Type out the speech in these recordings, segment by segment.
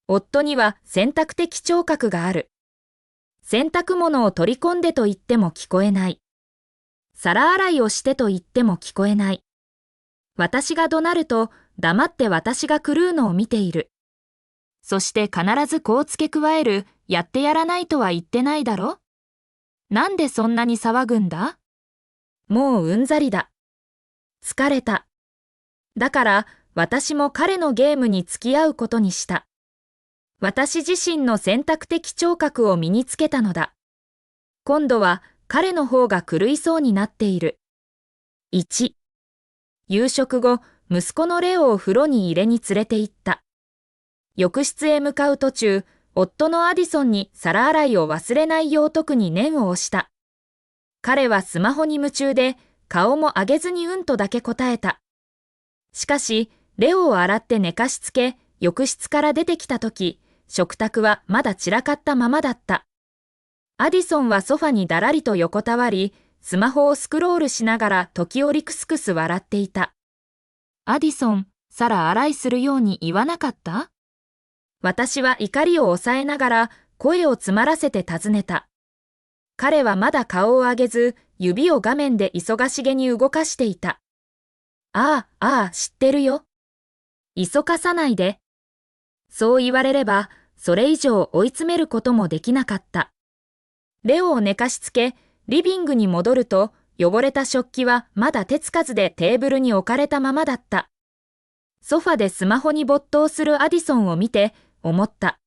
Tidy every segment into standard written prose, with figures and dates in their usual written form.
夫には選択的聴覚がある。洗濯物を取り込んでと言っても聞こえない。皿洗いをしてと言っても聞こえない。私が怒鳴ると黙って私が狂うのを見ている。そして必ずこう付け加える、やってやらないとは言ってないだろ？なんでそんなに騒ぐんだ？もううんざりだ。疲れた。だから私も彼のゲームに付き合うことにした。私自身の選択的聴覚を身につけたのだ。今度は彼の方が狂いそうになっている。1、夕食後、息子のレオを風呂に入れに連れて行った。浴室へ向かう途中、夫のアディソンに皿洗いを忘れないよう特に念を押した。彼はスマホに夢中で、顔も上げずにうんとだけ答えた。しかし、レオを洗って寝かしつけ、浴室から出てきたとき、食卓はまだ散らかったままだった。アディソンはソファにだらりと横たわり、スマホをスクロールしながら時折クスクス笑っていた。アディソン、皿洗いするように言わなかった？私は怒りを抑えながら声を詰まらせて尋ねた。彼はまだ顔を上げず、指を画面で忙しげに動かしていた。ああ、ああ、知ってるよ。急かさないで。そう言われれば、それ以上追い詰めることもできなかった。レオを寝かしつけ、リビングに戻ると、汚れた食器はまだ手つかずでテーブルに置かれたままだった。ソファでスマホに没頭するアディソンを見て、思った。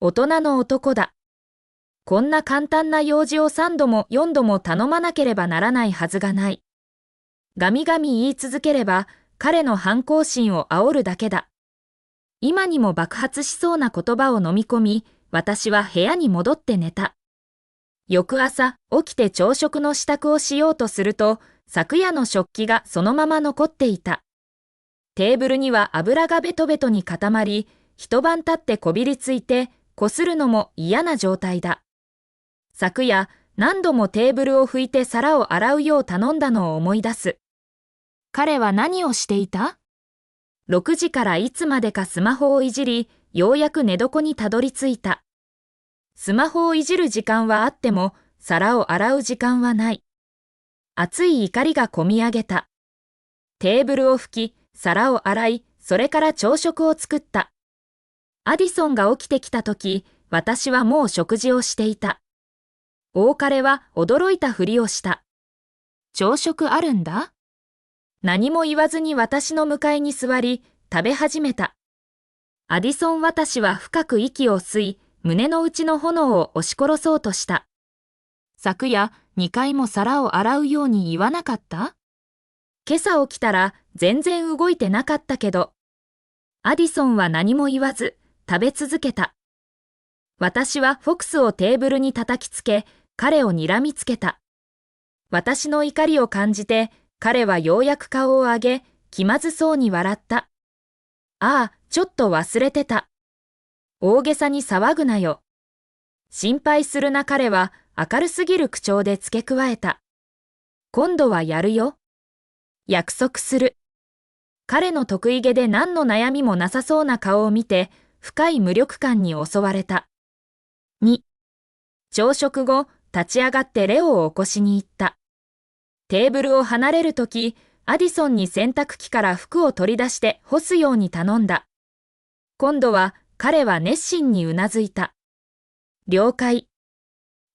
大人の男だ。こんな簡単な用事を3度も4度も頼まなければならないはずがない。ガミガミ言い続ければ、彼の反抗心を煽るだけだ。今にも爆発しそうな言葉を飲み込み、私は部屋に戻って寝た。翌朝、起きて朝食の支度をしようとすると、昨夜の食器がそのまま残っていた。テーブルには油がベトベトに固まり、一晩経ってこびりついて、こするのも嫌な状態だ。昨夜、何度もテーブルを拭いて皿を洗うよう頼んだのを思い出す。彼は何をしていた？6時からいつまでかスマホをいじり、ようやく寝床にたどり着いた。スマホをいじる時間はあっても、皿を洗う時間はない。熱い怒りがこみ上げた。テーブルを拭き、皿を洗い、それから朝食を作った。アディソンが起きてきたとき、私はもう食事をしていた。大彼は驚いたふりをした。朝食あるんだ？何も言わずに私の向かいに座り、食べ始めた。アディソン私は深く息を吸い、胸の内の炎を押し殺そうとした。昨夜、2回も皿を洗うように言わなかった？今朝起きたら全然動いてなかったけど。アディソンは何も言わず、食べ続けた。私はフォックスをテーブルに叩きつけ、彼を睨みつけた。私の怒りを感じて、彼はようやく顔を上げ、気まずそうに笑った。ああ、ちょっと忘れてた。大げさに騒ぐなよ。心配するな彼は明るすぎる口調で付け加えた。今度はやるよ。約束する。彼の得意げで何の悩みもなさそうな顔を見て、深い無力感に襲われた。2、朝食後、立ち上がってレオを起こしに行った。テーブルを離れるとき、アディソンに洗濯機から服を取り出して干すように頼んだ。今度は彼は熱心にうなずいた。了解。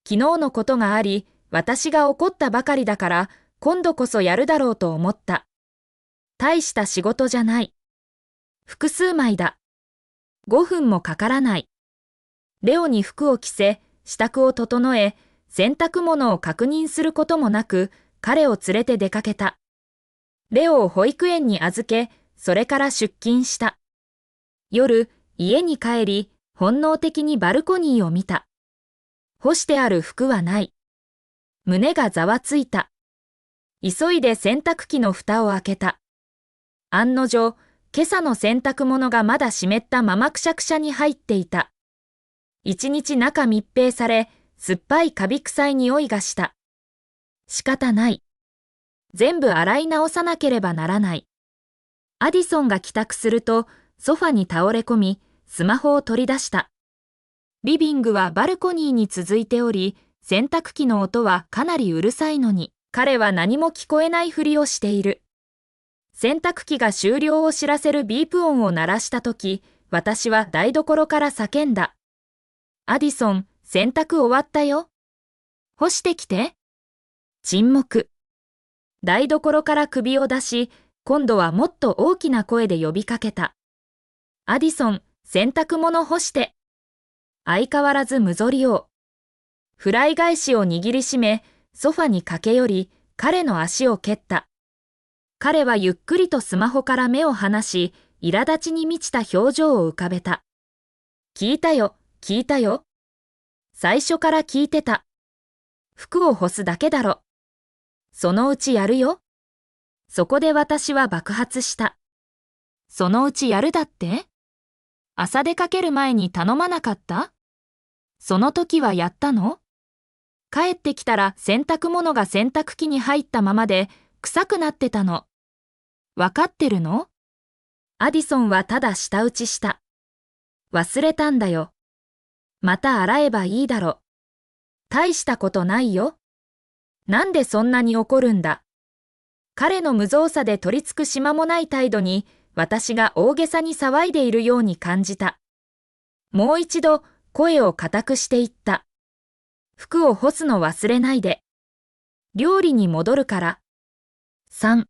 昨日のことがあり、私が怒ったばかりだから、今度こそやるだろうと思った。大した仕事じゃない。複数枚だ。5分もかからない。レオに服を着せ、支度を整え、洗濯物を確認することもなく、彼を連れて出かけた。レオを保育園に預け、それから出勤した。夜、家に帰り、本能的にバルコニーを見た。干してある服はない。胸がざわついた。急いで洗濯機の蓋を開けた。案の定、今朝の洗濯物がまだ湿ったままくしゃくしゃに入っていた。一日中密閉され、酸っぱいカビ臭い匂いがした。仕方ない。全部洗い直さなければならない。アディソンが帰宅すると、ソファに倒れ込み、スマホを取り出した。リビングはバルコニーに続いており、洗濯機の音はかなりうるさいのに、彼は何も聞こえないふりをしている。洗濯機が終了を知らせるビープ音を鳴らしたとき、私は台所から叫んだ。アディソン、洗濯終わったよ。干してきて。沈黙。台所から首を出し、今度はもっと大きな声で呼びかけた。アディソン、洗濯物干して。相変わらず無ぞりを。フライ返しを握りしめ、ソファに駆け寄り、彼の足を蹴った。彼はゆっくりとスマホから目を離し、苛立ちに満ちた表情を浮かべた。聞いたよ、聞いたよ。最初から聞いてた。服を干すだけだろ。そのうちやるよ。そこで私は爆発した。そのうちやるだって？朝出かける前に頼まなかった？その時はやったの？帰ってきたら洗濯物が洗濯機に入ったままで臭くなってたの。わかってるの？アディソンはただ舌打ちした。忘れたんだよ。また洗えばいいだろ。大したことないよ。なんでそんなに怒るんだ。彼の無造作で取り付く島もない態度に私が大げさに騒いでいるように感じた。もう一度声を固くして言った。服を干すの忘れないで。料理に戻るから。3.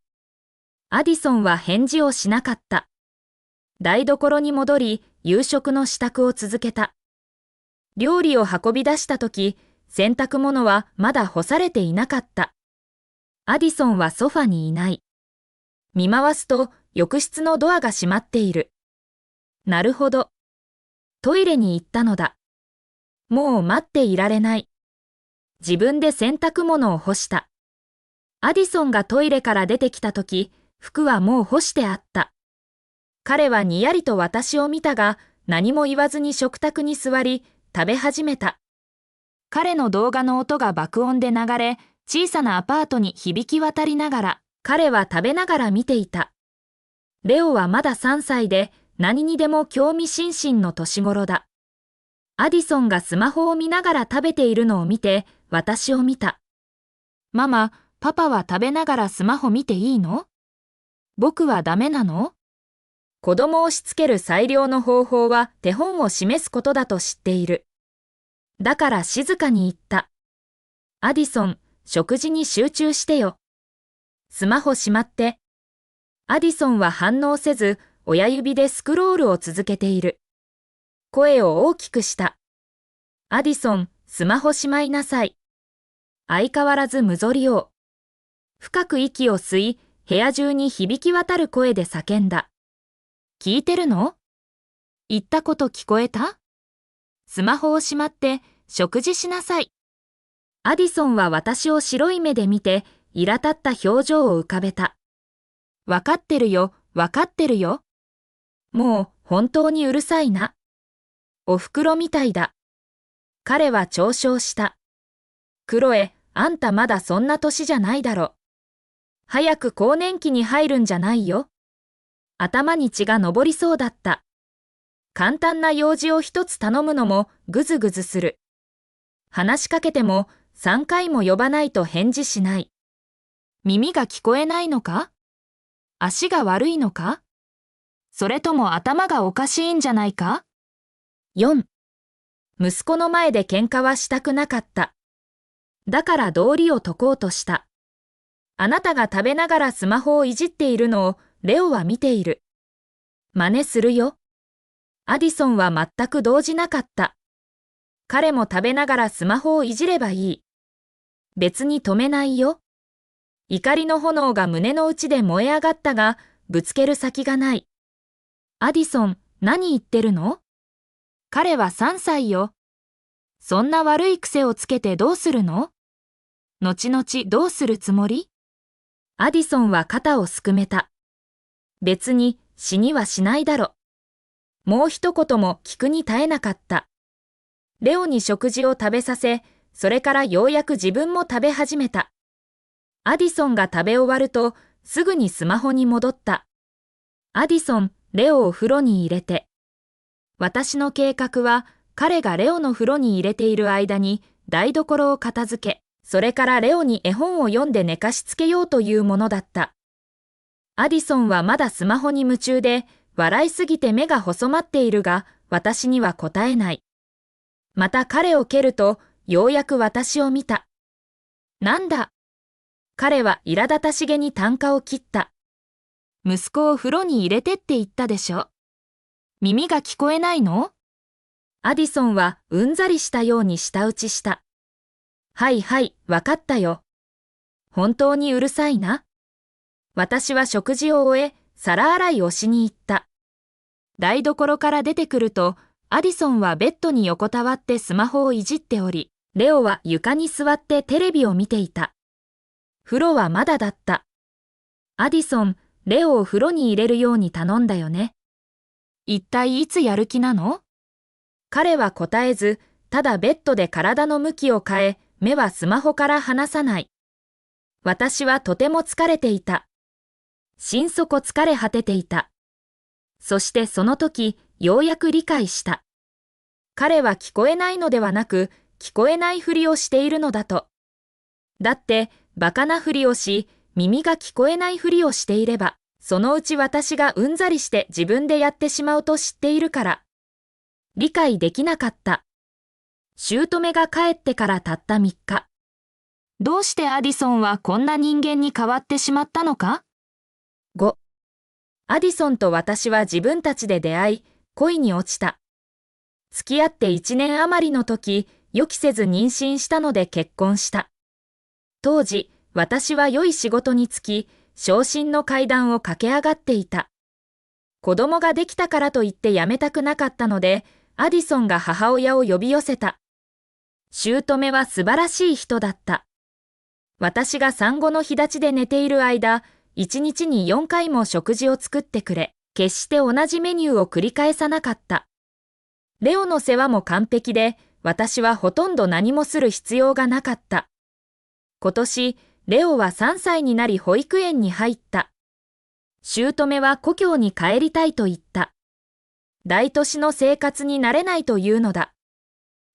アディソンは返事をしなかった。台所に戻り、夕食の支度を続けた。料理を運び出したとき、洗濯物はまだ干されていなかった。アディソンはソファにいない。見回すと浴室のドアが閉まっている。なるほど。トイレに行ったのだ。もう待っていられない。自分で洗濯物を干した。アディソンがトイレから出てきたとき、服はもう干してあった。彼はにやりと私を見たが、何も言わずに食卓に座り、食べ始めた。彼の動画の音が爆音で流れ、小さなアパートに響き渡りながら、彼は食べながら見ていた。レオはまだ3歳で、何にでも興味津々の年頃だ。アディソンがスマホを見ながら食べているのを見て、私を見た。ママ、パパは食べながらスマホ見ていいの？僕はダメなの？子供をしつける最良の方法は手本を示すことだと知っている。だから静かに言った。アディソン、食事に集中してよ。スマホしまって。アディソンは反応せず、親指でスクロールを続けている。声を大きくした。アディソン、スマホしまいなさい。相変わらず無ぞりを。深く息を吸い、部屋中に響き渡る声で叫んだ。聞いてるの？言ったこと聞こえた？スマホをしまって食事しなさい。アディソンは私を白い目で見て、苛立った表情を浮かべた。わかってるよ、わかってるよ。もう本当にうるさいな。お袋みたいだ。彼は嘲笑した。クロエ、あんたまだそんな年じゃないだろ。早く更年期に入るんじゃないよ。頭に血が上りそうだった。簡単な用事を一つ頼むのもぐずぐずする。話しかけても3回も呼ばないと返事しない。耳が聞こえないのか？足が悪いのか？それとも頭がおかしいんじゃないか？ 4. 息子の前で喧嘩はしたくなかった。だから道理を解こうとした。あなたが食べながらスマホをいじっているのをレオは見ている。真似するよ。アディソンは全く動じなかった。彼も食べながらスマホをいじればいい。別に止めないよ。怒りの炎が胸の内で燃え上がったが、ぶつける先がない。アディソン、何言ってるの？彼は3歳よ。そんな悪い癖をつけてどうするの？後々どうするつもり？アディソンは肩をすくめた。別に死にはしないだろ。もう一言も聞くに耐えなかった。レオに食事を食べさせ、それからようやく自分も食べ始めた。アディソンが食べ終わると、すぐにスマホに戻った。アディソン、レオを風呂に入れて。私の計画は、彼がレオの風呂に入れている間に台所を片付け、それからレオに絵本を読んで寝かしつけようというものだった。アディソンはまだスマホに夢中で、笑いすぎて目が細まっているが、私には答えない。また彼を蹴ると、ようやく私を見た。なんだ。彼は苛立たしげに啖呵を切った。息子を風呂に入れてって言ったでしょ。耳が聞こえないの？アディソンはうんざりしたように舌打ちした。はいはい、わかったよ。本当にうるさいな。私は食事を終え、皿洗いをしに行った。台所から出てくると、アディソンはベッドに横たわってスマホをいじっており、レオは床に座ってテレビを見ていた。風呂はまだだった。アディソン、レオを風呂に入れるように頼んだよね。一体いつやる気なの？彼は答えず、ただベッドで体の向きを変え、目はスマホから離さない。私はとても疲れていた。心底疲れ果てていた。そしてその時、ようやく理解した。彼は聞こえないのではなく、聞こえないふりをしているのだと。だって、バカなふりをし、耳が聞こえないふりをしていれば、そのうち私がうんざりして自分でやってしまうと知っているから。理解できなかった。姑が帰ってからたった3日。どうしてアディソンはこんな人間に変わってしまったのか？ 5. アディソンと私は自分たちで出会い、恋に落ちた。付き合って1年余りの時、予期せず妊娠したので結婚した。当時、私は良い仕事に就き、昇進の階段を駆け上がっていた。子供ができたからといって辞めたくなかったので、アディソンが母親を呼び寄せた。姑は素晴らしい人だった。私が産後の日立ちで寝ている間、1日に4回も食事を作ってくれ、決して同じメニューを繰り返さなかった。レオの世話も完璧で、私はほとんど何もする必要がなかった。今年、レオは3歳になり保育園に入った。姑は故郷に帰りたいと言った。大都市の生活に慣れないというのだ。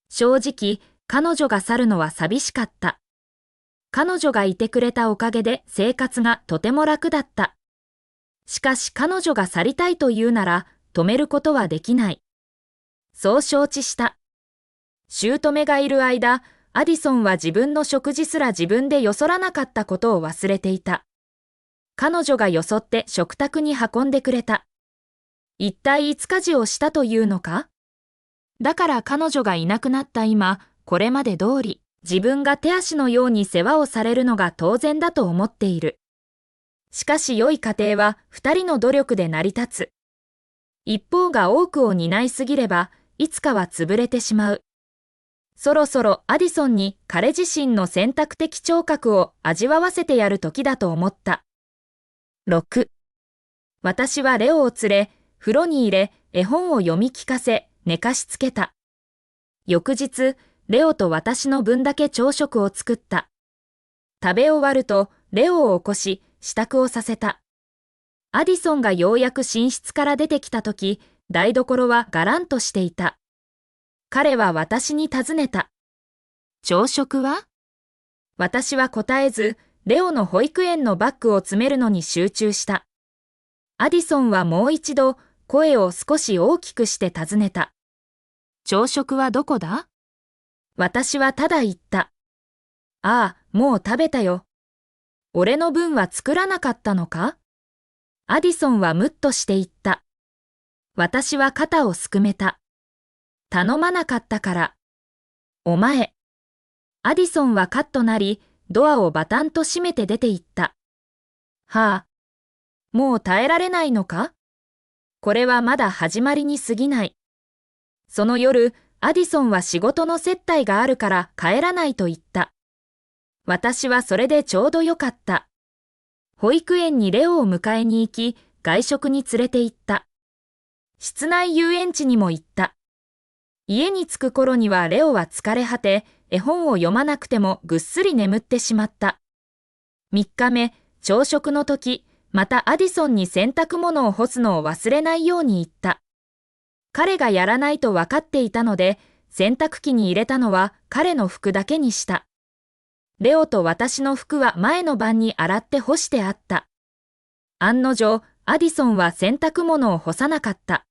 正直、彼女が去るのは寂しかった。彼女がいてくれたおかげで生活がとても楽だった。しかし彼女が去りたいというなら止めることはできない。そう承知した。姑がいる間、アディソンは自分の食事すら自分でよそらなかったことを忘れていた。彼女がよそって食卓に運んでくれた。一体いつ家事をしたというのか？だから彼女がいなくなった今、これまで通り、自分が手足のように世話をされるのが当然だと思っている。しかし良い家庭は二人の努力で成り立つ。一方が多くを担いすぎれば、いつかは潰れてしまう。そろそろアディソンに彼自身の選択的聴覚を味わわせてやる時だと思った。6. 私はレオを連れ、風呂に入れ、絵本を読み聞かせ、寝かしつけた。翌日、レオと私の分だけ朝食を作った。食べ終わると、レオを起こし、支度をさせた。アディソンがようやく寝室から出てきたとき、台所はがらんとしていた。彼は私に尋ねた。朝食は？私は答えず、レオの保育園のバッグを詰めるのに集中した。アディソンはもう一度、声を少し大きくして尋ねた。朝食はどこだ？私はただ言った。ああ、もう食べたよ。俺の分は作らなかったのか？アディソンはムッとして言った。私は肩をすくめた。頼まなかったから。お前。アディソンはカッとなり、ドアをバタンと閉めて出て行った。はあ。もう耐えられないのか？これはまだ始まりに過ぎない。その夜、アディソンは仕事の接待があるから帰らないと言った。私はそれでちょうどよかった。保育園にレオを迎えに行き、外食に連れて行った。室内遊園地にも行った。家に着く頃にはレオは疲れ果て、絵本を読まなくてもぐっすり眠ってしまった。3日目、朝食の時、またアディソンに洗濯物を干すのを忘れないように言った。彼がやらないと分かっていたので、洗濯機に入れたのは彼の服だけにした。レオと私の服は前の晩に洗って干してあった。案の定、アディソンは洗濯物を干さなかった。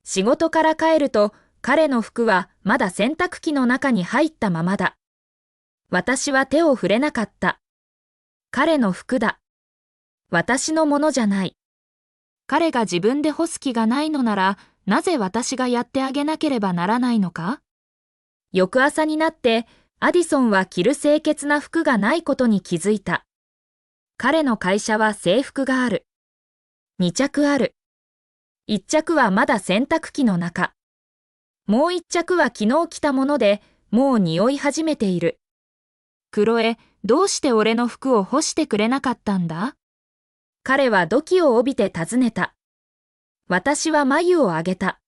仕事から帰ると、彼の服はまだ洗濯機の中に入ったままだ。私は手を触れなかった。彼の服だ。私のものじゃない。彼が自分で干す気がないのなら、なぜ私がやってあげなければならないのか？翌朝になって、アディソンは着る清潔な服がないことに気づいた。彼の会社は制服がある。2着ある。1着はまだ洗濯機の中。もう1着は昨日着たもので、もう匂い始めている。クロエ、どうして俺の服を干してくれなかったんだ？彼は怒気を帯びて尋ねた。私は眉を上げた。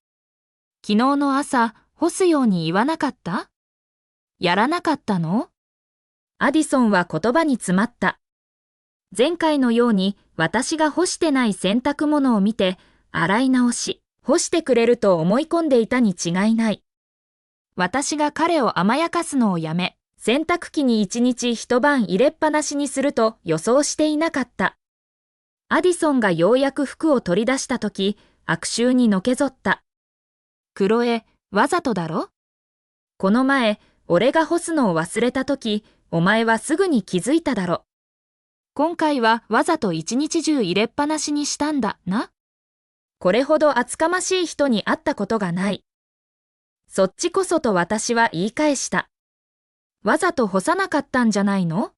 昨日の朝、干すように言わなかった？やらなかったの？アディソンは言葉に詰まった。前回のように私が干してない洗濯物を見て、洗い直し、干してくれると思い込んでいたに違いない。私が彼を甘やかすのをやめ、洗濯機に一日一晩入れっぱなしにすると予想していなかった。アディソンがようやく服を取り出したとき、悪臭にのけぞった。クロエ、わざとだろ？この前、俺が干すのを忘れたとき、お前はすぐに気づいただろ。今回はわざと一日中入れっぱなしにしたんだな。これほど厚かましい人に会ったことがない。そっちこそと私は言い返した。わざと干さなかったんじゃないの？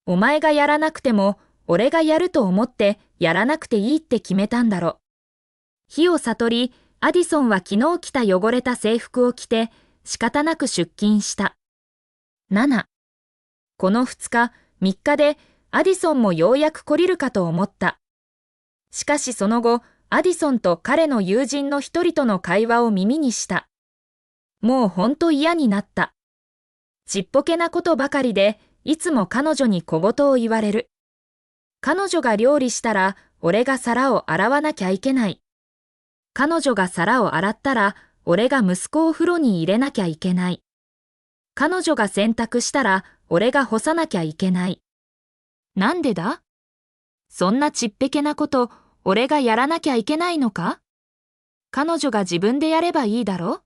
お前がやらなくても、俺がやると思ってやらなくていいって決めたんだろ。非を悟り、アディソンは昨日着た汚れた制服を着て、仕方なく出勤した。7. この2日、3日で、アディソンもようやく懲りるかと思った。しかしその後、アディソンと彼の友人の一人との会話を耳にした。もうほんと嫌になった。ちっぽけなことばかりで、いつも彼女に小言を言われる。彼女が料理したら、俺が皿を洗わなきゃいけない。彼女が皿を洗ったら、俺が息子を風呂に入れなきゃいけない。彼女が洗濯したら、俺が干さなきゃいけない。なんでだ？そんなちっぺけなこと、俺がやらなきゃいけないのか？彼女が自分でやればいいだろ？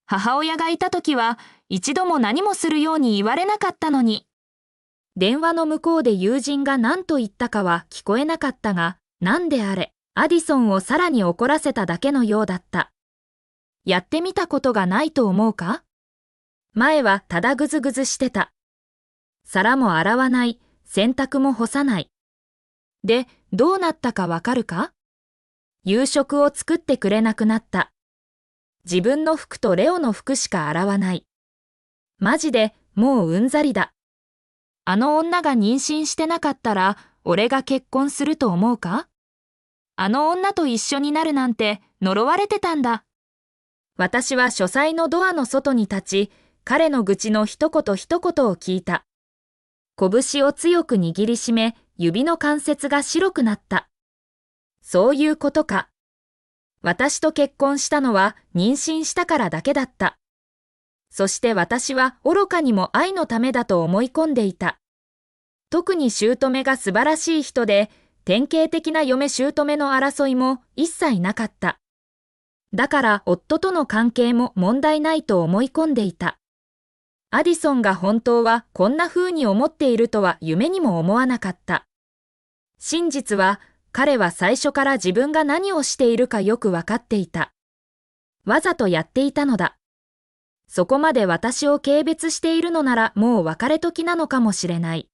母親がいたときは、一度も何もするように言われなかったのに。電話の向こうで友人が何と言ったかは聞こえなかったが、なんであれ、アディソンをさらに怒らせただけのようだった。やってみたことがないと思うか？前はただぐずぐずしてた。皿も洗わない、洗濯も干さない。で、どうなったかわかるか？夕食を作ってくれなくなった。自分の服とレオの服しか洗わない。マジでもううんざりだ。あの女が妊娠してなかったら、俺が結婚すると思うか？あの女と一緒になるなんて呪われてたんだ。私は書斎のドアの外に立ち、彼の愚痴の一言一言を聞いた。拳を強く握りしめ、指の関節が白くなった。そういうことか。私と結婚したのは妊娠したからだけだった。そして私は愚かにも愛のためだと思い込んでいた。特に姑が素晴らしい人で、典型的な嫁姑の争いも一切なかった。だから夫との関係も問題ないと思い込んでいた。アディソンが本当はこんな風に思っているとは夢にも思わなかった。真実は、彼は最初から自分が何をしているかよくわかっていた。わざとやっていたのだ。そこまで私を軽蔑しているのならもう別れ時なのかもしれない。